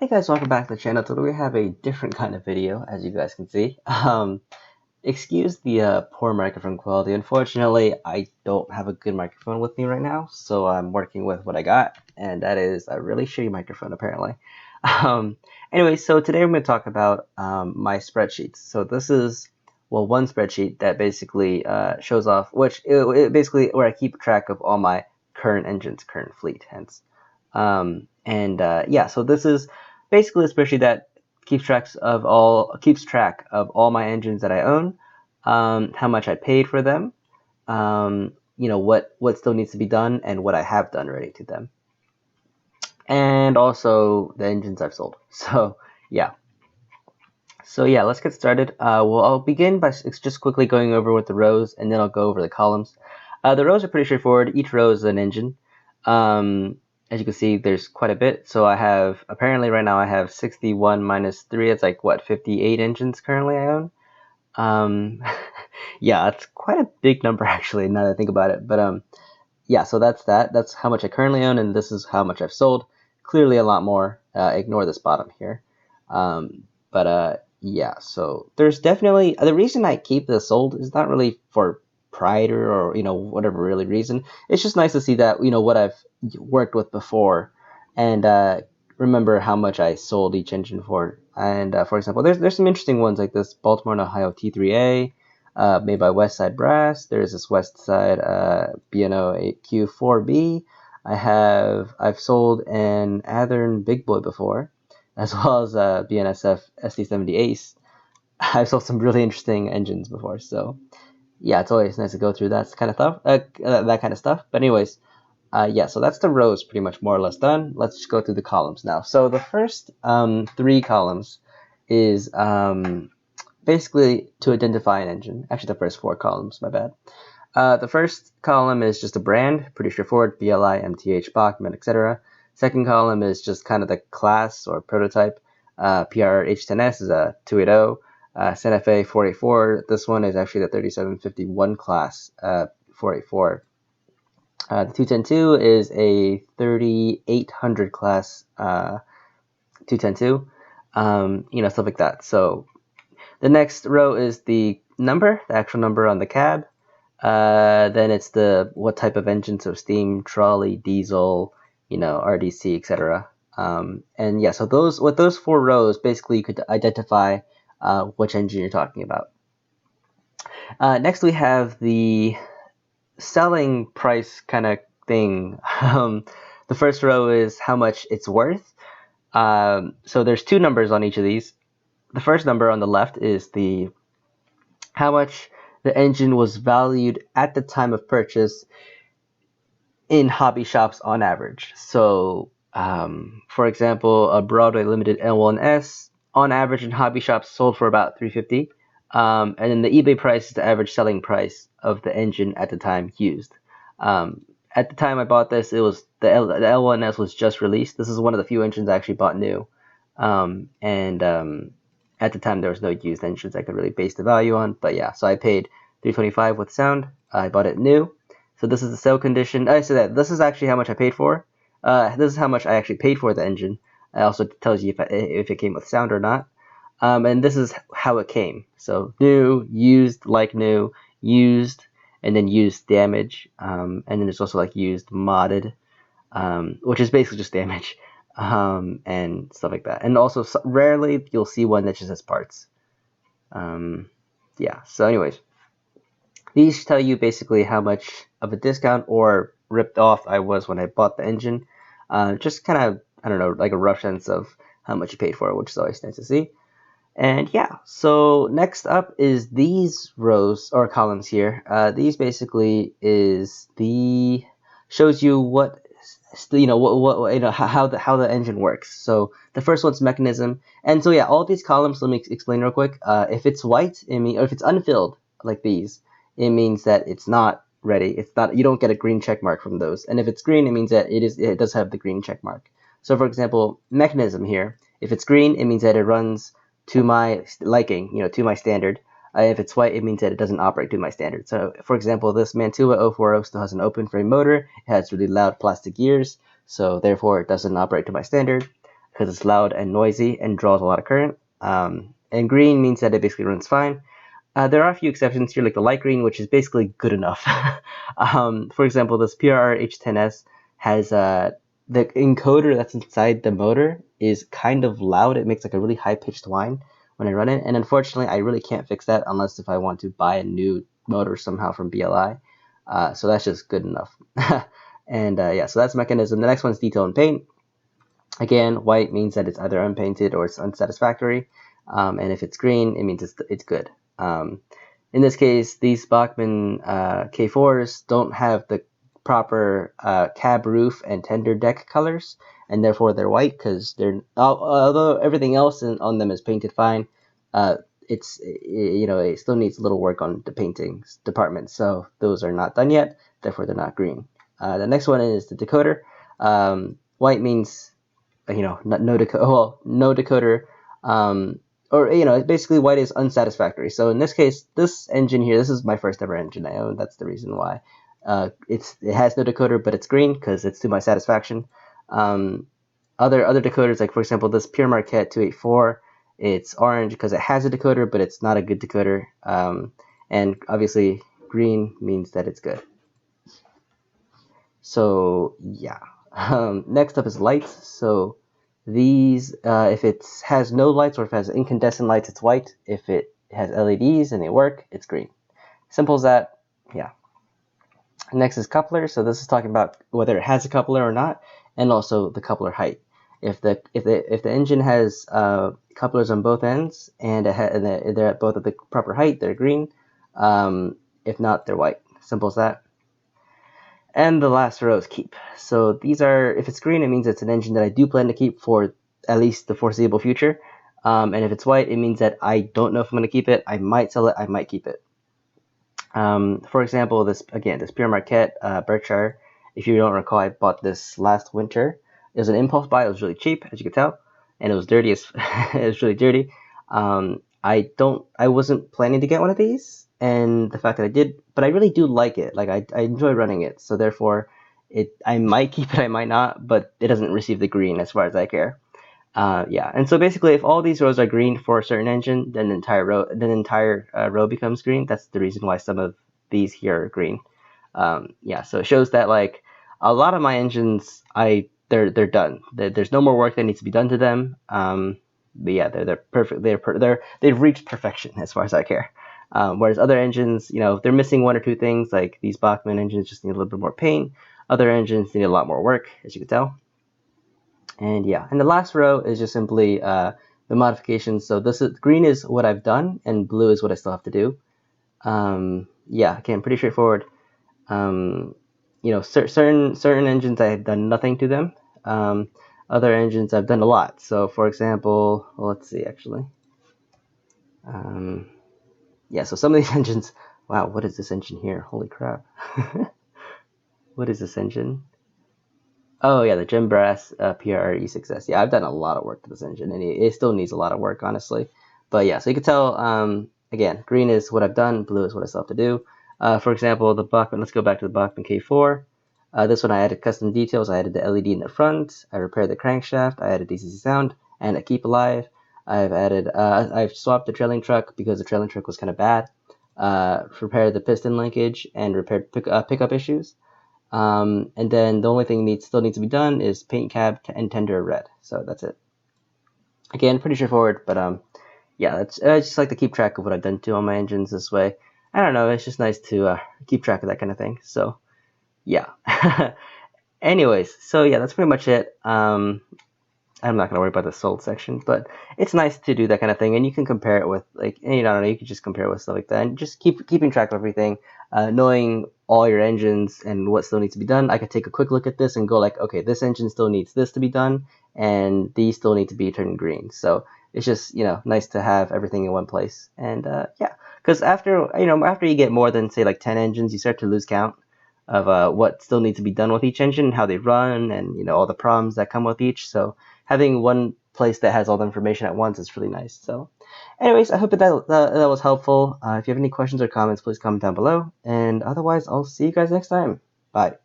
Hey guys, welcome back to the channel. Today we have a different kind of video, as you guys can see. Excuse the poor microphone quality. Unfortunately, I don't have a good microphone with me right now, so I'm working with what I got, and that is a really shitty microphone, apparently. Um, anyway, so today I'm going to talk about my spreadsheets. So this is, well, one spreadsheet that basically shows off, it basically where I keep track of all my current engines, current fleet, hence. Yeah, so this is basically a spreadsheet that keeps track of all my engines that I own, how much I paid for them, what still needs to be done, and what I have done already to them, and also the engines I've sold. So yeah, let's get started. I'll begin by just quickly going over with the rows, and then I'll go over the columns. The rows are pretty straightforward. Each row is an engine. As you can see, there's quite a bit. So apparently right now I have 61 minus 3. It's like, what, 58 engines currently I own? Yeah, it's quite a big number actually, now that I think about it. But yeah, so that's that. That's how much I currently own, and this is how much I've sold. Clearly a lot more. Ignore this bottom here. But yeah, so there's definitely the reason I keep this sold is not really for pride or whatever really reason. It's just nice to see that what I've worked with before, and remember how much I sold each engine for. And for example, there's some interesting ones like this Baltimore and Ohio T3A. Made by Westside Brass. There's this Westside B&O Q4B. I've sold an Athearn Big Boy before, as well as BNSF SD70 Ace. I've sold some really interesting engines before, so yeah, it's always nice to go through that kind of stuff. That kind of stuff. But anyways, yeah, so that's the rows pretty much more or less done. Let's just go through the columns now. So the first 3 columns is basically to identify an engine. Actually, the first 4 columns, my bad. The first column is just a brand, pretty straightforward, BLI, MTH, Bachmann, etc. Second column is just kind of the class or prototype. PR H10S is a 280. Santa Fe 484, this one is actually the 3751 class 484. The 2102 is a 3800 class 210-2, stuff like that. So the next row is the number, the actual number on the cab. Then it's what type of engine, so steam, trolley, diesel, RDC, etc. And yeah, so with those 4 rows, basically you could identify which engine you're talking about. Next we have the selling price kind of thing. The first row is how much it's worth. So there's 2 numbers on each of these. The first number on the left is how much the engine was valued at the time of purchase in hobby shops on average. So, for example, a Broadway Limited L1S on average in hobby shops sold for about $350. And then the eBay price is the average selling price of the engine at the time used. At the time I bought this, it was the L1S was just released. This is one of the few engines I actually bought new. At the time there was no used engines I could really base the value on. But yeah, so I paid $325 with sound. I bought it new. So this is the sale condition. I said that this is actually how much I paid for. This is how much I actually paid for the engine. It also tells you if it came with sound or not. And this is how it came. So new, used, like new, used, and then used damage. And then there's also like used modded, which is basically just damage, and stuff like that. And also rarely you'll see one that just has parts. Yeah, so anyways, these tell you basically how much of a discount or ripped off I was when I bought the engine. Just kind of, I don't know, like a rough sense of how much you paid for it, which is always nice to see. And yeah, so next up is these rows or columns here. These basically shows you how the engine works. So the first one's mechanism, and so yeah, all these columns. Let me explain real quick. If it's white, or if it's unfilled like these, it means that it's not ready. It's not. You don't get a green check mark from those. And if it's green, it means that it does have the green check mark. So for example, mechanism here. If it's green, it means that it runs to my liking, to my standard. If it's white, it means that it doesn't operate to my standard. So, for example, this Mantua 040 still has an open frame motor. It has really loud plastic gears, so therefore it doesn't operate to my standard. because it's loud and noisy and draws a lot of current. And green means that it basically runs fine. There are a few exceptions here, like the light green, which is basically good enough. For example, this PRR H10S has the encoder that's inside the motor is kind of loud. It makes like a really high-pitched whine when I run it, and unfortunately, I really can't fix that unless if I want to buy a new motor somehow from BLI. So that's just good enough. And yeah, so that's mechanism. The next one's detail and paint. Again, white means that it's either unpainted or it's unsatisfactory, and if it's green, it means it's good. In this case, these Bachmann K4s don't have the proper cab roof and tender deck colors, and therefore they're white because they're although everything else on them is painted fine. It's it still needs a little work on the painting department, so those are not done yet. Therefore, they're not green. The next one is the decoder. White means no decoder. Well, no decoder. Or basically white is unsatisfactory. So in this case, this engine here, this is my first ever engine I own. That's the reason why it has no decoder, but it's green because it's to my satisfaction. Other decoders, like for example, this Pure Marquette 284, it's orange because it has a decoder, but it's not a good decoder. And obviously, green means that it's good. So yeah. Next up is lights. So these, if it has no lights or if it has incandescent lights, it's white. If it has LEDs and they work, it's green. Simple as that. Yeah. Next is coupler. So this is talking about whether it has a coupler or not, and also the coupler height. If the engine has couplers on both ends and they're at both at the proper height, they're green. If not, they're white. Simple as that. And the last row is keep. So these are, if it's green, it means it's an engine that I do plan to keep for at least the foreseeable future. And if it's white, it means that I don't know if I'm going to keep it. I might sell it. I might keep it. For example, this Pure Marquette Berkshire. If you don't recall, I bought this last winter. It was an impulse buy. It was really cheap, as you can tell, and it was dirty. It was really dirty. I wasn't planning to get one of these, and the fact that I did, but I really do like it. Like I enjoy running it, so therefore, I might keep it, I might not, but it doesn't receive the green as far as I care. Yeah, and so basically, if all these rows are green for a certain engine, then the entire row becomes green. That's the reason why some of these here are green. Yeah, so it shows that like a lot of my engines, they're done. There's no more work that needs to be done to them. But yeah, they're perfect. They've reached perfection as far as I care. Whereas other engines, they're missing one or two things. Like these Bachmann engines just need a little bit more paint. Other engines need a lot more work, as you can tell. And yeah, and the last row is just simply the modifications. So green is what I've done, and blue is what I still have to do. Yeah, again, pretty straightforward. Certain engines I have done nothing to them. Other engines I've done a lot. So for example, let's see actually. Yeah, so some of these engines, wow, what is this engine here? Holy crap. What is this engine? Oh yeah, the Gem Brass PRR E6S. Yeah, I've done a lot of work to this engine, and it still needs a lot of work, honestly. But yeah, so you can tell, again, green is what I've done, blue is what I still have to do. For example, the Bachmann, let's go back to the Bachmann K4. This one I added custom details. I added the LED in the front. I repaired the crankshaft. I added DCC sound and a keep alive. I've swapped the trailing truck because the trailing truck was kind of bad. Repaired the piston linkage and repaired pickup issues. And then the only thing still needs to be done is paint cab and tender red. So that's it. Again, pretty straightforward, but yeah, I just like to keep track of what I've done to all my engines this way. I don't know, it's just nice to keep track of that kind of thing. So yeah. Anyways, so yeah, that's pretty much it. I'm not gonna worry about the sold section, but it's nice to do that kind of thing, and you can compare it with like, I don't know, you can just compare it with stuff like that, and just keeping track of everything, knowing all your engines and what still needs to be done. I could take a quick look at this and go like, okay, this engine still needs this to be done, and these still need to be turned green. So it's just nice to have everything in one place, and yeah, because after you get more than say like 10 engines, you start to lose count of what still needs to be done with each engine, how they run, and all the problems that come with each. So having one place that has all the information at once is really nice. So anyways, I hope that was helpful. If you have any questions or comments, please comment down below. And otherwise, I'll see you guys next time. Bye.